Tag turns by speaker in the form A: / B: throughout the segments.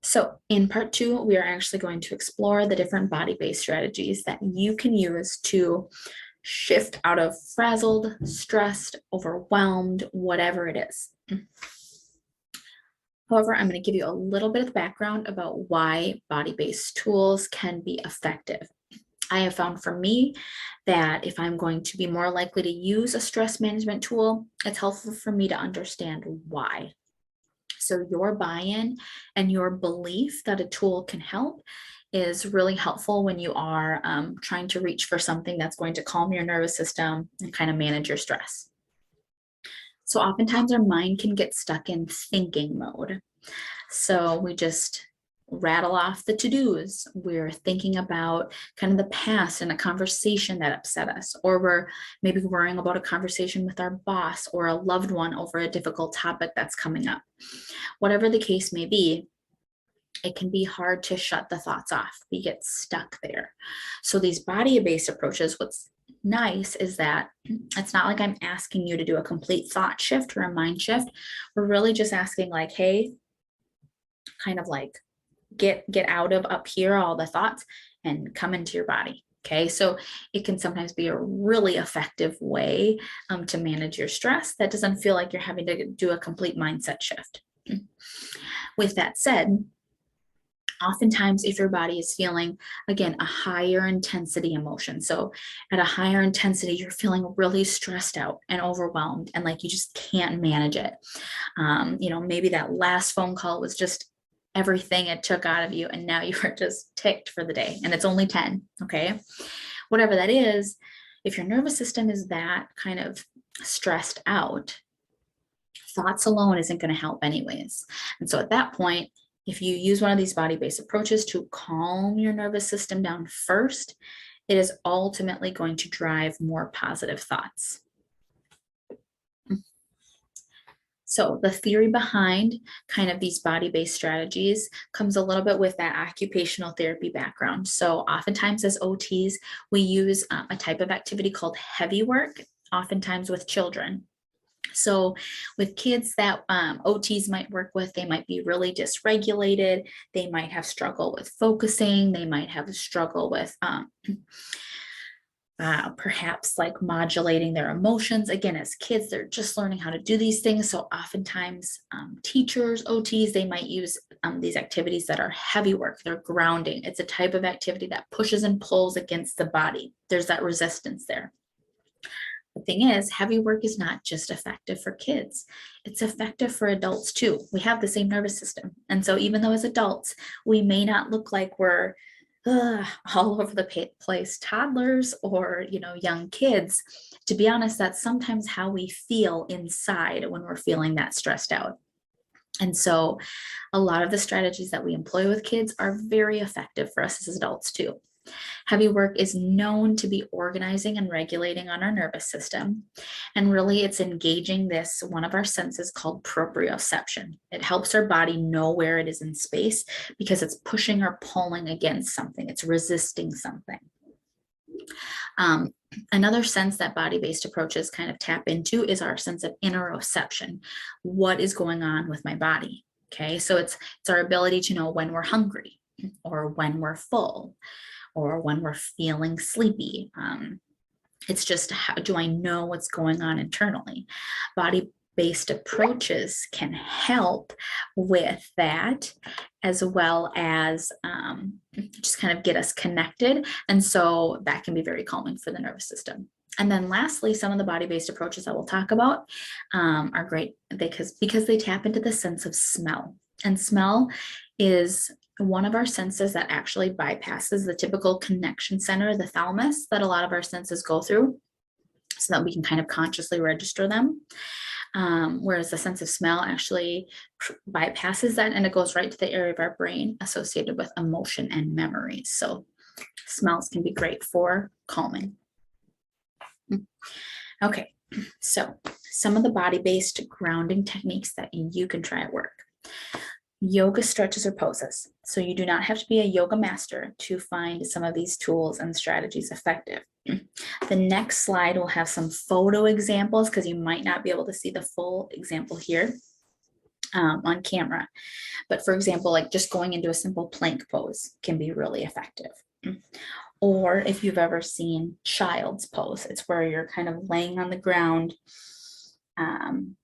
A: So in part 2, we are actually going to explore the different body-based strategies that you can use to shift out of frazzled, stressed, overwhelmed, whatever it is. However, I'm going to give you a little bit of background about why body-based tools can be effective. I have found for me that if I'm going to be more likely to use a stress management tool, it's helpful for me to understand why. So your buy-in and your belief that a tool can help is really helpful when you are trying to reach for something that's going to calm your nervous system and kind of manage your stress. So oftentimes our mind can get stuck in thinking mode. So we just rattle off the to-dos. We're thinking about kind of the past and a conversation that upset us, or we're maybe worrying about a conversation with our boss or a loved one over a difficult topic that's coming up. Whatever the case may be, it can be hard to shut the thoughts off. We get stuck there. So these body-based approaches, what's nice is that it's not like I'm asking you to do a complete thought shift or a mind shift. We're really just asking like, hey, kind of like get out of up here all the thoughts and come into your body. Okay, so it can sometimes be a really effective way to manage your stress that doesn't feel like you're having to do a complete mindset shift. With that said, oftentimes if your body is feeling, again, a higher intensity emotion, so at a higher intensity, you're feeling really stressed out and overwhelmed and like you just can't manage it. Maybe that last phone call was just everything it took out of you and now you are just ticked for the day and it's only 10, okay? Whatever that is, if your nervous system is that kind of stressed out, thoughts alone isn't going to help anyways. And so at that point, if you use one of these body-based approaches to calm your nervous system down first, it is ultimately going to drive more positive thoughts. So the theory behind kind of these body-based strategies comes a little bit with that occupational therapy background. So oftentimes as OTs, we use a type of activity called heavy work, oftentimes with children. So with kids that OTs might work with, they might be really dysregulated. They might have struggle with focusing. They might have a struggle with perhaps like modulating their emotions. Again, as kids, they're just learning how to do these things. So oftentimes teachers, OTs, they might use these activities that are heavy work. They're grounding. It's a type of activity that pushes and pulls against the body. There's that resistance there. The thing is, heavy work is not just effective for kids. It's effective for adults too. We have the same nervous system. And so even though as adults, we may not look like we're all over the place, toddlers or, young kids, to be honest, that's sometimes how we feel inside when we're feeling that stressed out. And so a lot of the strategies that we employ with kids are very effective for us as adults too. Heavy work is known to be organizing and regulating on our nervous system. And really it's engaging this, one of our senses called proprioception. It helps our body know where it is in space because it's pushing or pulling against something. It's resisting something. Another sense that body-based approaches kind of tap into is our sense of interoception. What is going on with my body? Okay, so it's our ability to know when we're hungry or when we're full, or when we're feeling sleepy. It's just how do I know what's going on internally? Body-based approaches can help with that, as well as just kind of get us connected. And so that can be very calming for the nervous system. And then lastly, some of the body-based approaches that we'll talk about are great because they tap into the sense of smell. And smell is one of our senses that actually bypasses the typical connection center, the thalamus, that a lot of our senses go through, so that we can kind of consciously register them. Whereas the sense of smell actually bypasses that and it goes right to the area of our brain associated with emotion and memories. So smells can be great for calming. Okay, so some of the body-based grounding techniques that you can try at work. Yoga stretches or poses. So you do not have to be a yoga master to find some of these tools and strategies effective. The next slide will have some photo examples because you might not be able to see the full example here. on camera. But for example, like just going into a simple plank pose can be really effective. Or if you've ever seen child's pose, it's where you're kind of laying on the ground, and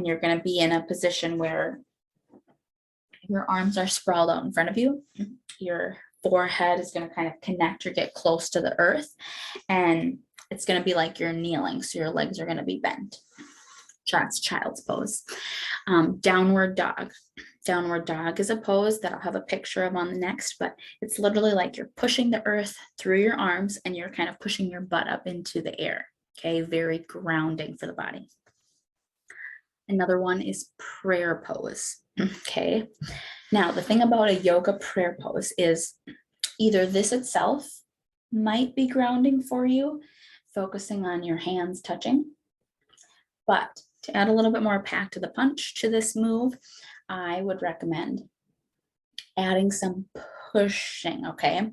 A: you're going to be in a position where your arms are sprawled out in front of you. Your forehead is going to kind of connect or get close to the earth, and it's going to be like you're kneeling, so your legs are going to be bent. That's child's pose. Downward dog. Downward dog is a pose that I'll have a picture of on the next, but it's literally like you're pushing the earth through your arms and you're kind of pushing your butt up into the air. Okay, very grounding for the body. Another one is prayer pose. Okay, now the thing about a yoga prayer pose is either this itself might be grounding for you, focusing on your hands touching, but to add a little bit more pack to the punch to this move, I would recommend adding some pushing, okay?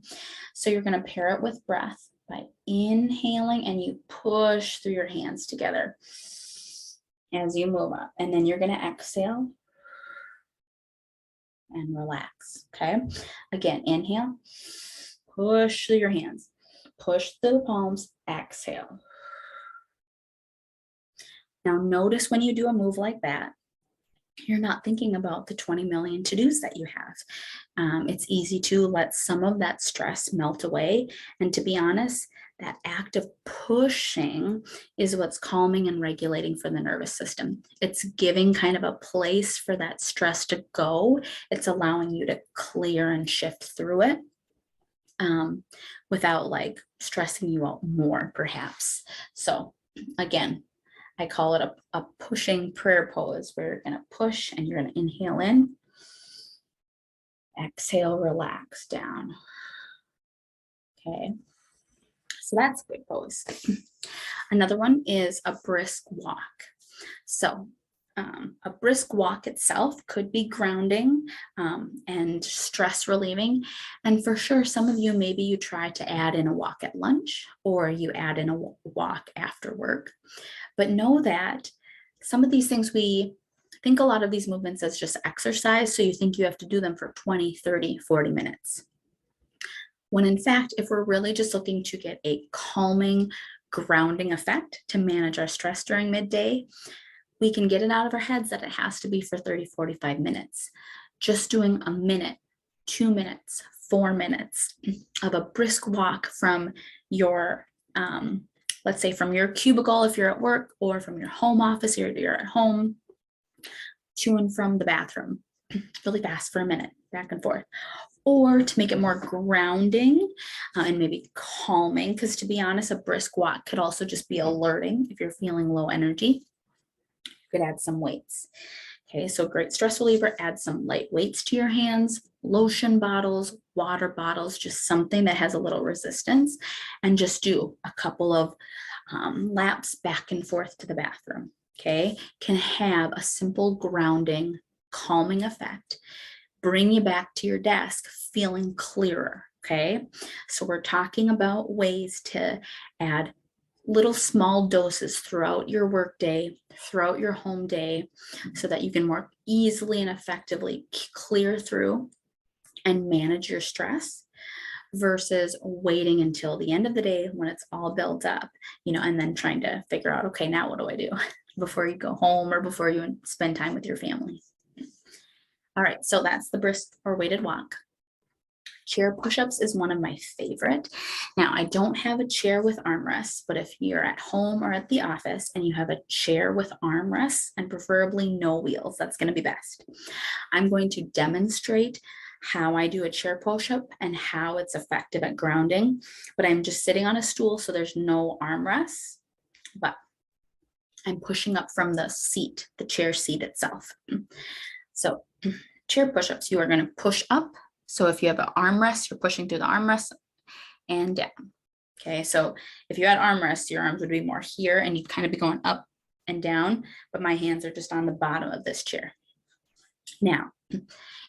A: So you're gonna pair it with breath by inhaling and you push through your hands together as you move up. And then you're gonna exhale and relax, okay? Again, inhale, push through your hands, push through the palms, exhale. Now notice when you do a move like that, you're not thinking about the 20 million to-dos that you have. It's easy to let some of that stress melt away. And to be honest, that act of pushing is what's calming and regulating for the nervous system. It's giving kind of a place for that stress to go. It's allowing you to clear and shift through it without like stressing you out more, perhaps. So again, I call it a pushing prayer pose where you're going to push and you're going to inhale in, exhale, relax down. Okay, so that's a good pose. Another one is a brisk walk. So a brisk walk itself could be grounding and stress relieving. And for sure, some of you, maybe you try to add in a walk at lunch or you add in a walk after work. But know that some of these things, we think a lot of these movements as just exercise. So you think you have to do them for 20, 30, 40 minutes. When in fact, if we're really just looking to get a calming, grounding effect to manage our stress during midday, we can get it out of our heads that it has to be for 30, 45 minutes. Just doing a minute, 2 minutes, 4 minutes of a brisk walk from your let's say from your cubicle if you're at work, or from your home office if you're at home, to and from the bathroom really fast for a minute, back and forth. Or to make it more grounding and maybe calming, because to be honest, a brisk walk could also just be alerting if you're feeling low energy. You could add some weights. Okay, so great stress reliever, add some light weights to your hands, lotion bottles, water bottles, just something that has a little resistance, and just do a couple of laps back and forth to the bathroom. Okay, can have a simple grounding, calming effect, bring you back to your desk feeling clearer. Okay, so we're talking about ways to add little small doses throughout your workday, throughout your home day, so that you can more easily and effectively clear through and manage your stress, versus waiting until the end of the day when it's all built up, and then trying to figure out, okay, now what do I do before you go home or before you spend time with your family. All right, so that's the brisk or weighted walk. Chair push-ups is one of my favorite. Now, I don't have a chair with armrests, but if you're at home or at the office and you have a chair with armrests and preferably no wheels, that's going to be best. I'm going to demonstrate how I do a chair push-up and how it's effective at grounding, but I'm just sitting on a stool, so there's no armrests, but I'm pushing up from the seat, the chair seat itself. So chair push-ups, you are going to push up. So if you have an armrest, you're pushing through the armrest and down. Okay, so if you had armrests, your arms would be more here and you'd kind of be going up and down, but my hands are just on the bottom of this chair. Now,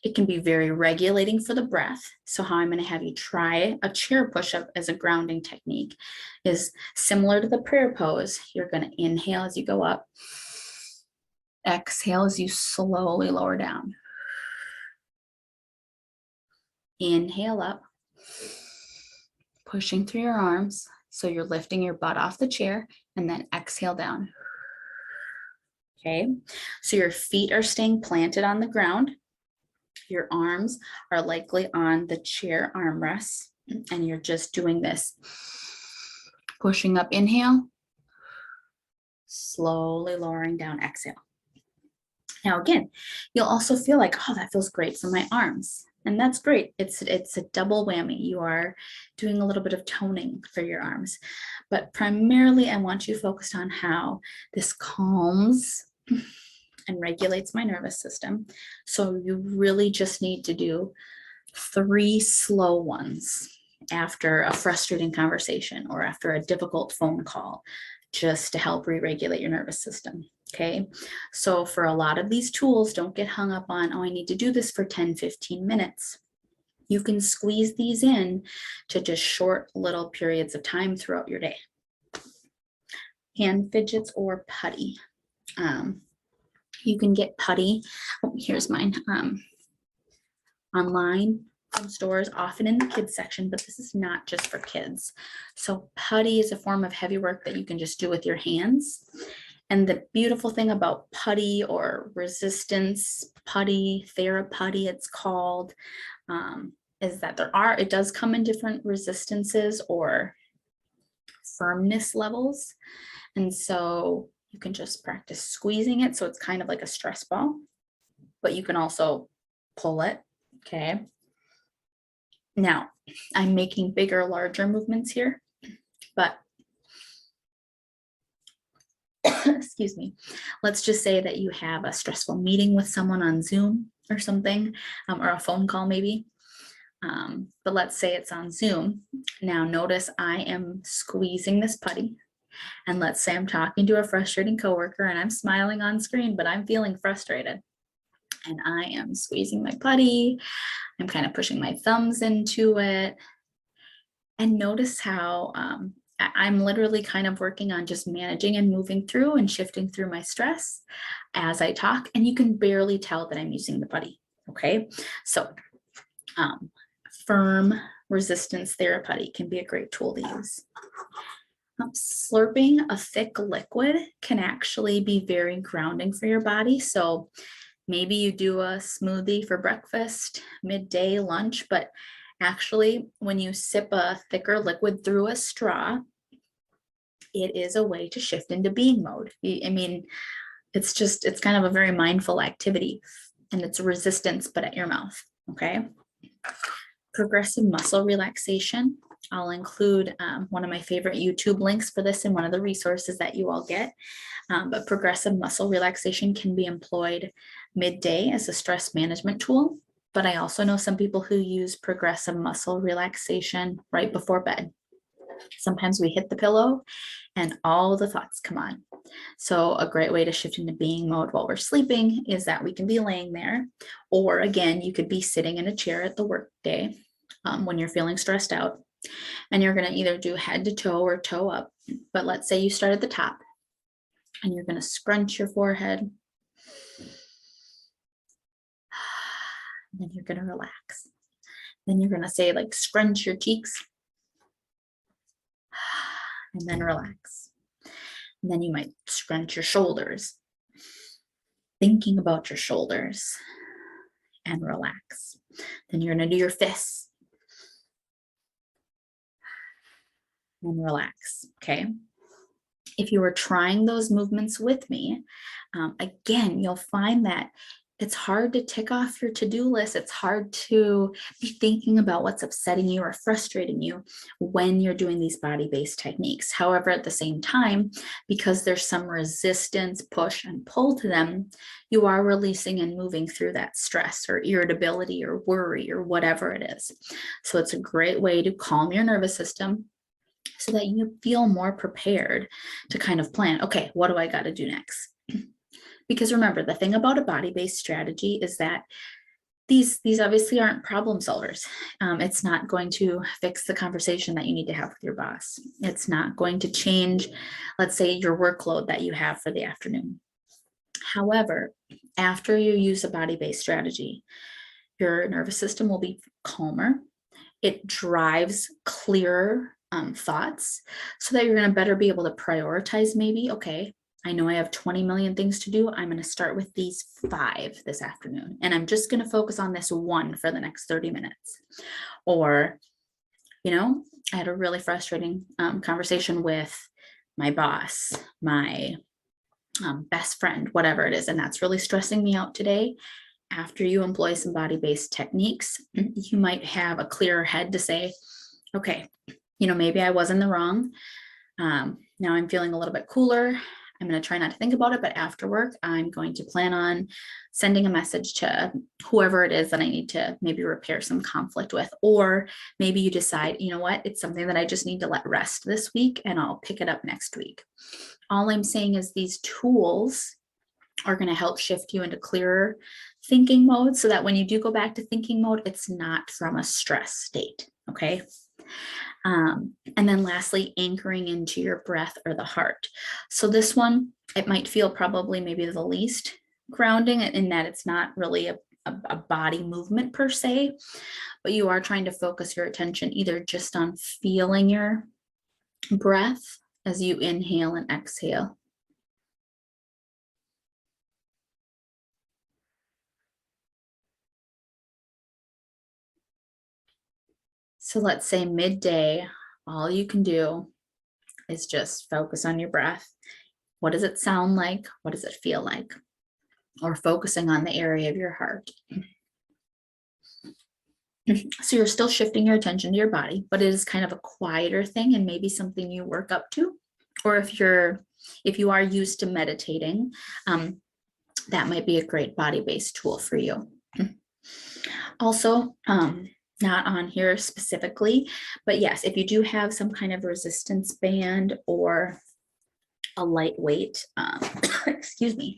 A: it can be very regulating for the breath. So how I'm going to have you try a chair push-up as a grounding technique is similar to the prayer pose. You're going to inhale as you go up, Exhale as you slowly lower down. Inhale up, pushing through your arms. So you're lifting your butt off the chair, and then exhale down. Okay, so your feet are staying planted on the ground. Your arms are likely on the chair armrests, and you're just doing this. Pushing up, inhale, slowly lowering down, exhale. Now again, you'll also feel like, oh, that feels great for my arms. And that's great. It's a double whammy. You are doing a little bit of toning for your arms. But primarily, I want you focused on how this calms and regulates my nervous system. So you really just need to do 3 slow ones after a frustrating conversation or after a difficult phone call, just to help re-regulate your nervous system. Okay, so for a lot of these tools, don't get hung up on, oh, I need to do this for 10-15 minutes. You can squeeze these in to just short little periods of time throughout your day. Hand fidgets or putty. You can get putty. Oh, here's mine. Online from stores, often in the kids section, but this is not just for kids. So putty is a form of heavy work that you can just do with your hands. And the beautiful thing about putty or resistance putty, TheraPutty it's called, is that it does come in different resistances or firmness levels. And so you can just practice squeezing it. So it's kind of like a stress ball, but you can also pull it. Okay. Now I'm making bigger, larger movements here, but excuse me, let's just say that you have a stressful meeting with someone on Zoom or something, or a phone call maybe. But let's say it's on Zoom. Now notice I am squeezing this putty. And let's say I'm talking to a frustrating coworker and I'm smiling on screen, but I'm feeling frustrated. And I am squeezing my putty. I'm kind of pushing my thumbs into it. And notice how I'm literally kind of working on just managing and moving through and shifting through my stress as I talk. And you can barely tell that I'm using the putty. Okay. So firm resistance TheraPutty can be a great tool to use. Slurping a thick liquid can actually be very grounding for your body. So maybe you do a smoothie for breakfast, midday, lunch, but actually when you sip a thicker liquid through a straw, it is a way to shift into being mode. I mean, it's kind of a very mindful activity, and it's a resistance, but at your mouth. Okay. Progressive muscle relaxation. I'll include one of my favorite YouTube links for this in one of the resources that you all get. But progressive muscle relaxation can be employed midday as a stress management tool. But I also know some people who use progressive muscle relaxation right before bed. Sometimes we hit the pillow and all the thoughts come on. So a great way to shift into being mode while we're sleeping is that we can be laying there, or again, you could be sitting in a chair at the work day when you're feeling stressed out, and you're going to either do head to toe or toe up. But let's say you start at the top and you're going to scrunch your forehead. And then you're going to relax. Then you're going to say, like, scrunch your cheeks. And then relax. And then you might scrunch your shoulders, thinking about your shoulders, and relax. Then you're going to do your fists and relax. Okay. If you were trying those movements with me, again, you'll find that it's hard to tick off your to-do list. It's hard to be thinking about what's upsetting you or frustrating you when you're doing these body-based techniques. However, at the same time, because there's some resistance, push, and pull to them, you are releasing and moving through that stress or irritability or worry or whatever it is. So it's a great way to calm your nervous system so that you feel more prepared to kind of plan, okay, what do I got to do next? Because remember, the thing about a body-based strategy is that these obviously aren't problem solvers. It's not going to fix the conversation that you need to have with your boss. It's not going to change, let's say, your workload that you have for the afternoon. However, after you use a body-based strategy, your nervous system will be calmer. It drives clearer thoughts so that you're going to better be able to prioritize. Maybe, okay, I know I have 20 million things to do. I'm going to start with these 5 this afternoon, and I'm just going to focus on this one for the next 30 minutes. Or, I had a really frustrating conversation with my boss, my best friend, whatever it is, and that's really stressing me out today. After you employ some body-based techniques, you might have a clearer head to say, okay, maybe I was in the wrong. Now I'm feeling a little bit cooler. I'm going to try not to think about it, but after work, I'm going to plan on sending a message to whoever it is that I need to maybe repair some conflict with. Or maybe you decide, you know what, it's something that I just need to let rest this week and I'll pick it up next week. All I'm saying is these tools are going to help shift you into clearer thinking mode so that when you do go back to thinking mode, it's not from a stress state. Okay. And then lastly, anchoring into your breath or the heart. So this one, it might feel probably maybe the least grounding in that it's not really a body movement per se, but you are trying to focus your attention either just on feeling your breath as you inhale and exhale. So let's say midday, all you can do is just focus on your breath. What does it sound like? What does it feel like? Or focusing on the area of your heart. So you're still shifting your attention to your body, but it is kind of a quieter thing and maybe something you work up to. Or if you are used to meditating, that might be a great body-based tool for you. Also, not on here specifically, but yes, if you do have some kind of resistance band or a lightweight, excuse me,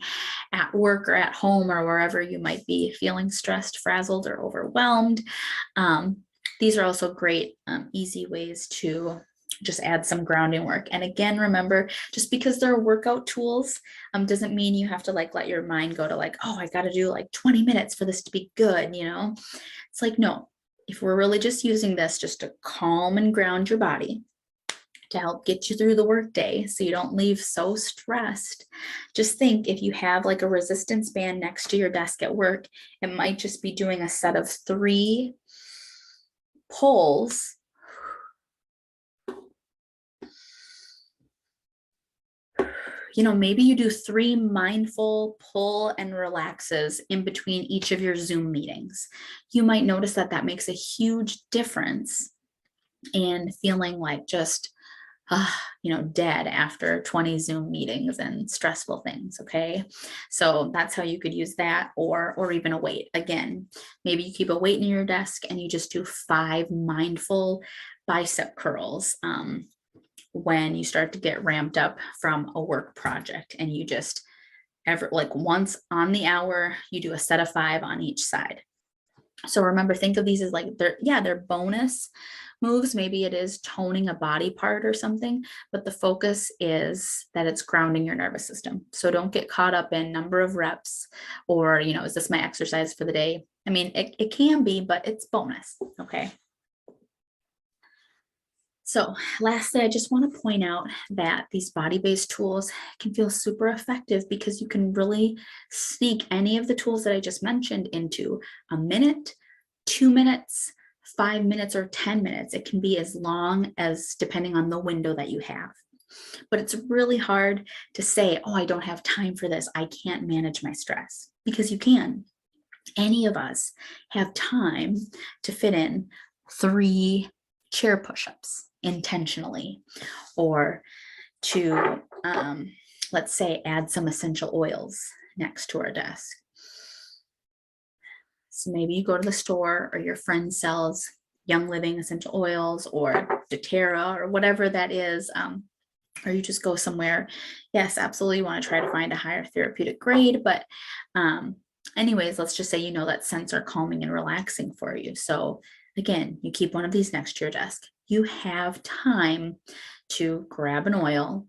A: at work or at home or wherever you might be feeling stressed, frazzled, or overwhelmed, these are also great, easy ways to just add some grounding work. And again, remember, just because they're workout tools doesn't mean you have to let your mind go to oh, I got to do 20 minutes for this to be good. It's no, if we're really just using this just to calm and ground your body, to help get you through the workday so you don't leave so stressed. Just think, if you have a resistance band next to your desk at work, it might just be doing a set of 3 pulls. Maybe you do 3 mindful pull and relaxes in between each of your Zoom meetings. You might notice that makes a huge difference in feeling just dead after 20 Zoom meetings and stressful things. Okay. So that's how you could use that, or even a weight. Again, maybe you keep a weight near your desk and you just do 5 mindful bicep curls. When you start to get ramped up from a work project, and you just once on the hour, you do a set of 5 on each side. So remember, think of these as they're bonus moves. Maybe it is toning a body part or something, but the focus is that it's grounding your nervous system. So don't get caught up in number of reps or, is this my exercise for the day? I mean, it can be, but it's bonus. Okay. So lastly, I just want to point out that these body-based tools can feel super effective because you can really sneak any of the tools that I just mentioned into a minute, 2 minutes, 5 minutes, or 10 minutes. It can be as long as depending on the window that you have. But it's really hard to say, oh, I don't have time for this. I can't manage my stress, because you can. Any of us have time to fit in 3 chair push-ups intentionally, or to let's say add some essential oils next to our desk. So maybe you go to the store, or your friend sells Young Living essential oils or doTERRA or whatever that is, or you just go somewhere. Yes, absolutely, you want to try to find a higher therapeutic grade, but anyways, let's just say that scents are calming and relaxing for you. So again, you keep one of these next to your desk. You have time to grab an oil,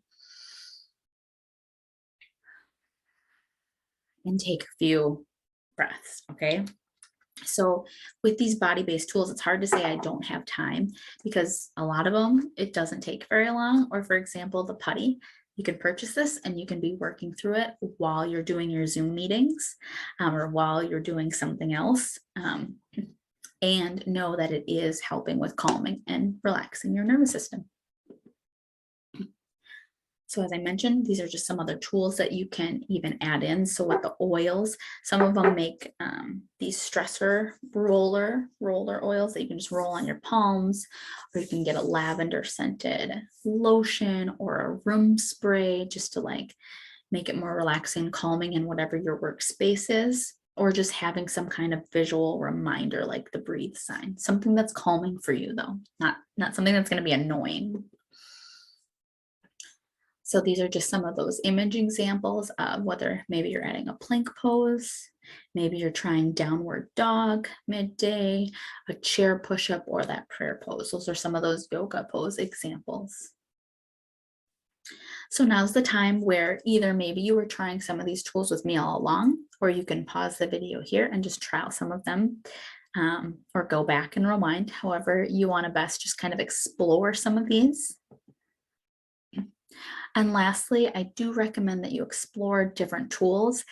A: and take a few breaths, okay? So with these body-based tools, it's hard to say I don't have time because a lot of them, it doesn't take very long. Or for example, the putty, you can purchase this and you can be working through it while you're doing your Zoom meetings or while you're doing something else. And know that it is helping with calming and relaxing your nervous system. So as I mentioned, these are just some other tools that you can even add in. So with the oils, some of them make these stressor roller oils that you can just roll on your palms, or you can get a lavender scented lotion or a room spray just to like make it more relaxing, calming in whatever your workspace is, or just having some kind of visual reminder like the breathe sign, something that's calming for you though, not something that's going to be annoying. So these are just some of those image examples of whether maybe you're adding a plank pose, maybe you're trying downward dog midday, a chair push-up, or that prayer pose. Those are some of those yoga pose examples. So now's the time where either maybe you were trying some of these tools with me all along, or you can pause the video here and just trial some of them, or go back and rewind. However you want to best just kind of explore some of these. And lastly, I do recommend that you explore different tools.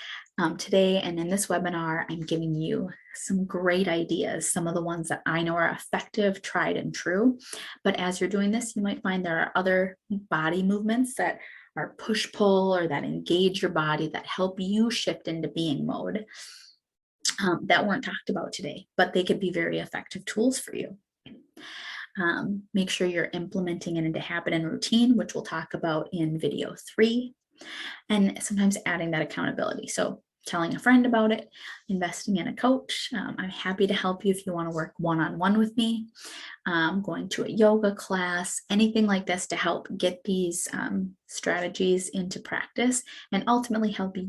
A: Today and in this webinar, I'm giving you some great ideas, some of the ones that I know are effective, tried and true. But as you're doing this, you might find there are other body movements that are push-pull or that engage your body that help you shift into being mode that weren't talked about today, but they could be very effective tools for you. Make sure you're implementing it into habit and routine, which we'll talk about in video 3, and sometimes adding that accountability. So telling a friend about it, investing in a coach. I'm happy to help you if you want to work one-on-one with me, going to a yoga class, anything like this to help get these strategies into practice and ultimately help you